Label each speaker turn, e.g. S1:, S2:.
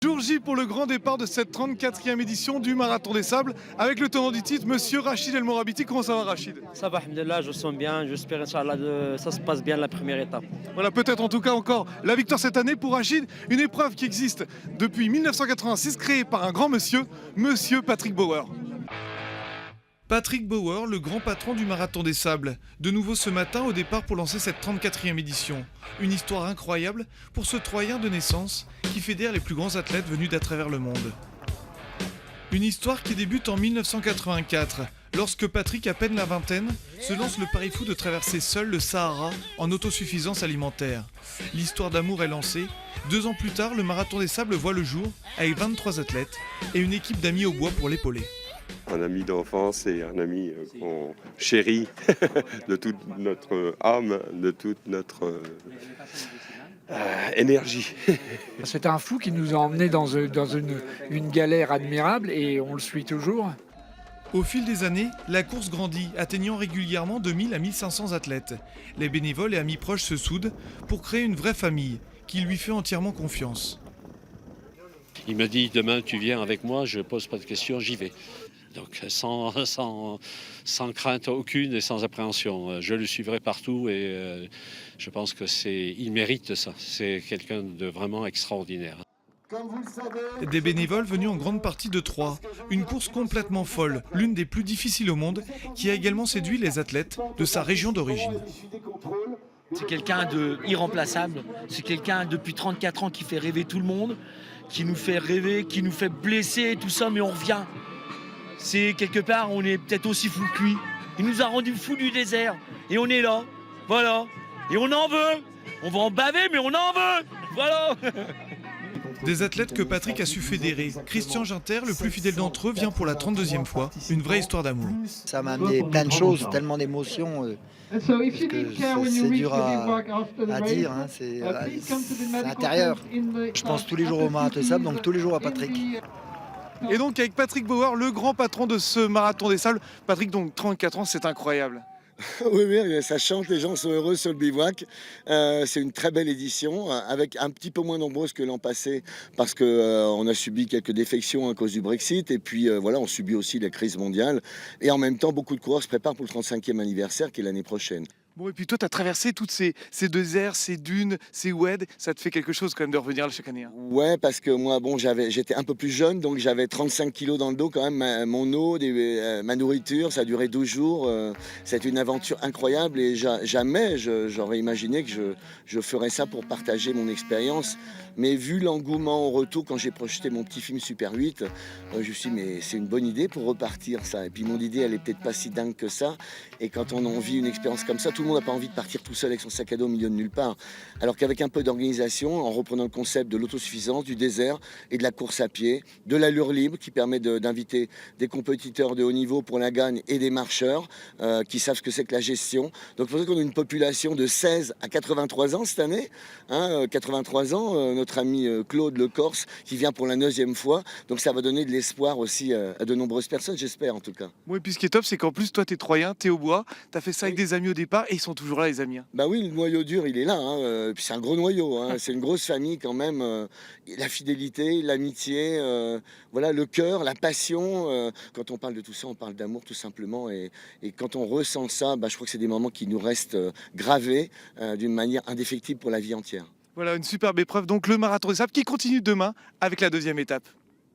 S1: Jour J pour le grand départ de cette 34e édition du Marathon des Sables avec le tenant du titre, monsieur Rachid El Morabiti. Comment ça va, Rachid?
S2: Ça va, alhamdoulilah, je sens bien, j'espère Inch'Allah ça se passe bien la première étape.
S1: Voilà, peut-être en tout cas encore la victoire cette année pour Rachid, une épreuve qui existe depuis 1986, créée par un grand monsieur, monsieur Patrick Bauer. Patrick Bauer, le grand patron du Marathon des Sables, de nouveau ce matin au départ pour lancer cette 34e édition. Une histoire incroyable pour ce Troyen de naissance qui fédère les plus grands athlètes venus d'à travers le monde. Une histoire qui débute en 1984, lorsque Patrick, à peine la vingtaine, se lance le pari fou de traverser seul le Sahara en autosuffisance alimentaire. L'histoire d'amour est lancée. 2 ans plus tard, le Marathon des Sables voit le jour avec 23 athlètes et une équipe d'amis au bois pour l'épauler.
S3: Un ami d'enfance et un ami qu'on chérit de toute notre âme, de toute notre énergie.
S4: C'est un fou qui nous a emmenés dans une galère admirable et on le suit toujours.
S1: Au fil des années, la course grandit, atteignant régulièrement de 1000 à 1500 athlètes. Les bénévoles et amis proches se soudent pour créer une vraie famille qui lui fait entièrement confiance.
S5: Il me dit demain tu viens avec moi, je pose pas de questions, j'y vais. Donc sans crainte aucune et sans appréhension. Je le suivrai partout et je pense qu'il mérite ça. C'est quelqu'un de vraiment extraordinaire.
S1: Des bénévoles venus en grande partie de Troyes. Une course complètement folle, l'une des plus difficiles au monde, qui a également séduit les athlètes de sa région d'origine.
S6: C'est quelqu'un d'irremplaçable. C'est quelqu'un depuis 34 ans qui fait rêver tout le monde, qui nous fait rêver, qui nous fait blesser, tout ça, mais on revient. C'est quelque part, on est peut-être aussi fou que lui. Il nous a rendu fous du désert. Et on est là. Voilà. Et on en veut. On va en baver, mais on en veut. Voilà.
S1: Des athlètes que Patrick a su fédérer. Christian Ginter, le plus fidèle d'entre eux, vient pour la 32e fois. Une vraie histoire d'amour.
S7: Ça m'a amené plein de choses, tellement d'émotions. Parce que c'est dur à dire, hein, c'est intérieur. Je pense tous les jours au Marathon des Sables, donc tous les jours à Patrick.
S1: Et donc avec Patrick Bauer, le grand patron de ce Marathon des Sables. Patrick, donc 34 ans, c'est incroyable.
S8: Oui, ça chante, les gens sont heureux sur le bivouac. C'est une très belle édition, avec un petit peu moins nombreuse que l'an passé, parce qu'on a subi quelques défections à cause du Brexit, et puis voilà, on subit aussi la crise mondiale. Et en même temps, beaucoup de coureurs se préparent pour le 35e anniversaire, qui est l'année prochaine.
S1: Bon, et puis toi, tu as traversé toutes ces déserts, ces dunes, ces oueds. Ça te fait quelque chose quand même de revenir là chaque année, hein?
S8: Ouais, parce que moi, bon, j'étais un peu plus jeune, donc j'avais 35 kilos dans le dos quand même. Mon eau, ma nourriture, ça a duré 12 jours. C'est une aventure incroyable et jamais j'aurais imaginé que je ferais ça pour partager mon expérience. Mais vu l'engouement au retour, quand j'ai projeté mon petit film Super 8, je me suis dit, mais c'est une bonne idée pour repartir, ça. Et puis mon idée, elle est peut-être pas si dingue que ça. Et quand on en vit une expérience comme ça, tout le monde n'a pas envie de partir tout seul avec son sac à dos au milieu de nulle part. Alors qu'avec un peu d'organisation, en reprenant le concept de l'autosuffisance, du désert et de la course à pied, de l'allure libre qui permet d'inviter des compétiteurs de haut niveau pour la gagne et des marcheurs qui savent ce que c'est que la gestion. Donc c'est pour ça qu'on a une population de 16 à 83 ans cette année. 83 ans, notre ami Claude Le Corse qui vient pour la 9e fois. Donc ça va donner de l'espoir aussi à de nombreuses personnes, j'espère en tout cas.
S1: Bon, et puis ce qui est top, c'est qu'en plus, toi, t'es Troyen, t'es au bois, t'as fait ça avec des amis au départ et ils sont toujours là, les amis.
S8: Bah oui, le noyau dur, il est là. Puis c'est un gros noyau. C'est une grosse famille quand même. La fidélité, l'amitié, voilà, le cœur, la passion. Quand on parle de tout ça, on parle d'amour tout simplement. Et quand on ressent ça, je crois que c'est des moments qui nous restent gravés d'une manière indéfectible pour la vie entière.
S1: Voilà, une superbe épreuve. Donc le Marathon des Sables qui continue demain avec la 2e étape.